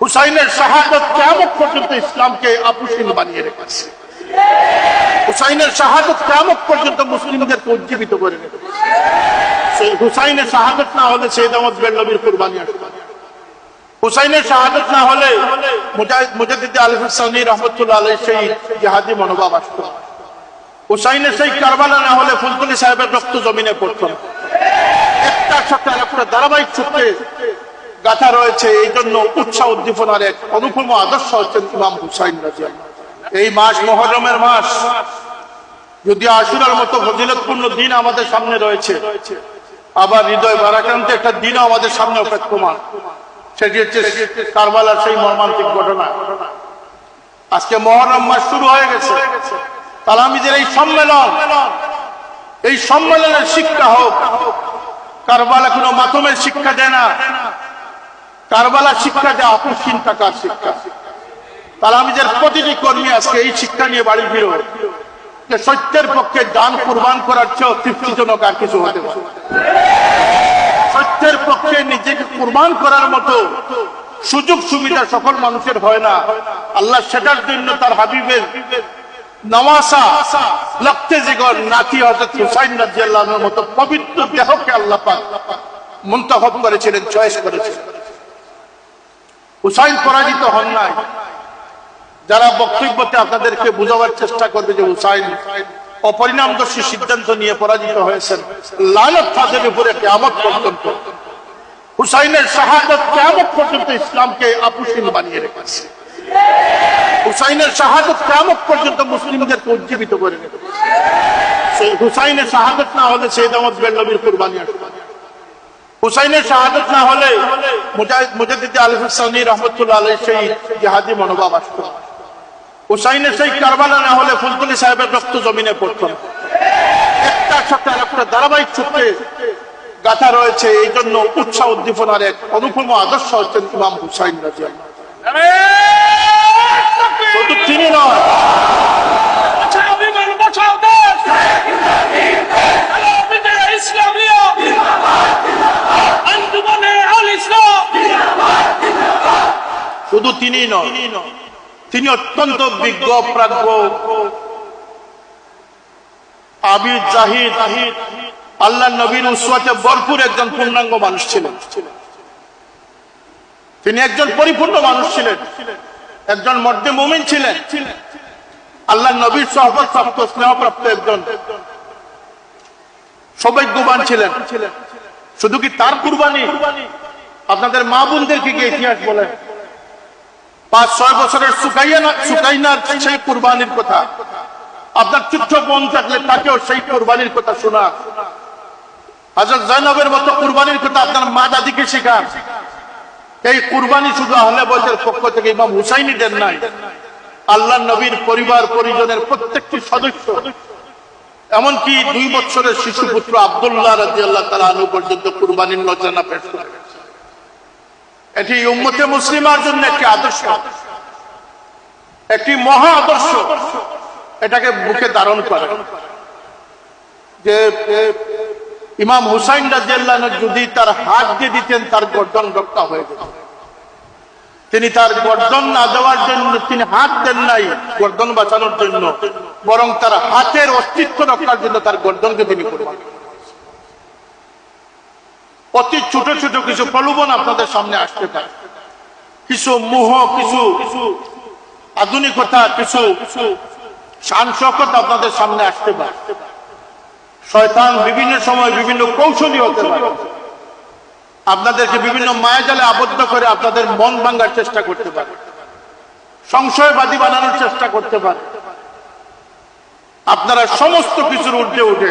হুসাইনের শাহাদাত কিয়ামত পর্যন্ত ইসলামকে আপুসীন বানিয়ে রেখেছে। হুসাইনের শাহাদাত কিয়ামত পর্যন্ত মুসলিমদেরকে উজ্জীবিত করে রেখেছে। সেই হুসাইনের শাহাদাত না হলে সৈয়দ আহমদ বেরলভীর কুরবানি আসবে। হুসাইনের শাহাদাত না হলে মুজাদ্দিদ আলী হুসাইনি রহমতুল্লাহ আলাইহি সেই জিহাদি মনোভাব আসতো। হুসাইনের সেই কারবালা না হলে ফুলতলি সাহেবের রক্ত জমিনে পড়ত না। একটার সাথে আরেকটা ধারাবাহিক সূত্রে গাথা রয়েছে। এই জন্য উৎসাহ উদ্দীপনার এক অনুপম আদর্শ হচ্ছেন ইমাম হুসাইন রাদিয়াল্লাহু আনহু। এই মাস মুহররমের মাস, যদি আশুরার মতো ফজিলতপূর্ণ দিন আমাদের সামনে রয়েছে, আবার হৃদয় ভারাক্রান্ত একটা দিনও আমাদের সামনে অপেক্ষমান। সেটি হচ্ছে কারবালার সেই মর্মান্তিক ঘটনা। আজকে মুহররম মাস শুরু হয়ে গেছে। তালামিজের এই সম্মেলনের শিক্ষা হোক। কারবালা কোনো মাতমের শিক্ষা দেয় না, কারবালা শিক্ষা দেয় আপুসীন থাকার শিক্ষা। তালামিজের প্রতিটি কর্মী আজকে এই শিক্ষা নিয়ে বাড়ি ফিরো যে সত্যের পক্ষে জান কুরবান করার চেয়ে তৃপ্তিজনক আর কিছু হতে পারে। সত্যের পক্ষে নিজেকে কুরবান করার মতো সুযোগ সুবিধা সকল মানুষের হয় না। আল্লাহ সেটার জন্য তার হাবিবের নওয়াসা লক্তে জিগর নাতি হযরত হুসাইন রাদিয়াল্লাহু আনহুর মতো পবিত্র দেহকে আল্লাহ পাক মুনতাখাব করেছিলেন, চয়েস করেছিলেন। হুসাইন পরাজিত হন নাই। যারা বক্তব্যতে আপনাদেরকে বোঝাবার চেষ্টা করবে যে হুসাইন অপরিণামদর্শী সিদ্ধান্ত নিয়ে পরাজিত হয়েছেন, লানত তাদের উপরে কিয়ামত পর্যন্ত। হুসাইনের শাহাদাত কিয়ামত পর্যন্ত ইসলামকে আপুসীন বানিয়ে রেখেছে। হুসাইনের শাহাদাত কিয়ামত পর্যন্ত মুসলিমদেরকে উজ্জীবিত করে রেখেছে। সেই হুসাইনের শাহাদাত না হলে সৈয়দ আহমদ বেরলভীর কুরবানি আসবে। হুসাইনের শাহাদাত না হলে মুজাদ্দিদ আলী হুসাইনি রহমতুল্লাহ আলাইহি সেই জিহাদি মনোভাব আসতো। হুসাইনের সেই কারবালা না হলে ফুলতলি সাহেবের রক্ত জমিনে পড়ত না। একটার সাথে আরেকটা ধারাবাহিক সূত্রে গাথা রয়েছে। এই জন্য উৎসাহ উদ্দীপনার এক অনুপম আদর্শ হচ্ছেন ইমাম হুসাইন রাদিয়াল্লাহু আনহু। শুধু তিনি নয়, শুধু তিনি নয়, তিনি অত্যন্ত বিজ্ঞ, প্রাজ্ঞ, আবিদ, জাহিদ, আল্লাহ নবীর উসওয়াতে ভরপুর একজন পূর্ণাঙ্গ মানুষ ছিলেন। তিনি একজন পরিপূর্ণ মানুষ ছিলেন, একজন মর্দে মুমিন ছিলেন, আল্লাহ নবীর সহবত প্রাপ্ত, স্নেহপ্রাপ্ত একজন সৌভাগ্যবান ছিলেন। শুধু কি তার কুরবানি? আপনাদের মা বোনদেরকে কি ইতিহাস বলেন? 5-6 বছরের সুকাইনার সেই কুরবানির কথা, আপনার ছোট্ট বোন থাকলে তাকেও সেই কুরবানির কথা শোনা। হযরত জায়নবের মতো কুরবানির কথা আপনার মা দাদিকে শেখান। এই কুরবানি শুধু আহলে বাইতের পক্ষ থেকে ইমাম হুসাইনি দেন নাই, আল্লাহ নবীর পরিবার পরিজনের প্রত্যেকটি সদস্য, এমনকি 2 বছরের শিশু পুত্র আব্দুল্লাহ রাদিয়াল্লাহু তাআলা আনহু পর্যন্ত কুরবানির নজরানা পেশ করেন। এটি উম্মতে মুসলিমার জন্য একটি আদর্শ, একটি মহা আদর্শ। এটাকে বুকে ধারণ করে যে ইমাম হুসাইন রাদিয়াল্লাহু আনহু যদি তার হাত দিয়ে দিতেন, তার গর্দন রক্ষা হয়ে যেত। তিনি তার গর্দন না দেওয়ার জন্য তিনি হাত দেন নাই গর্দন বাঁচানোর জন্য, বরং তার হাতের অস্তিত্ব রক্ষার জন্য তার গর্দনকে তিনি কুরবান করেছেন। অতি ছোট ছোট কিছু প্রলোভন আপনাদের সামনে আসতে পারে, কিছু মোহ, কিছু আধুনিকতা, কিছু শান শওকত আপনাদের সামনে আসতে পারে। শয়তান বিভিন্ন সময় বিভিন্ন কৌশলী হতে পারে, আপনাদেরকে বিভিন্ন মায়াজালে আবদ্ধ করে আপনাদের মন ভাঙার চেষ্টা করতে পারে, সংশয়বাদী বানানোর চেষ্টা করতে পারে। আপনারা সমস্ত কিছুর ঊর্ধ্বে উঠে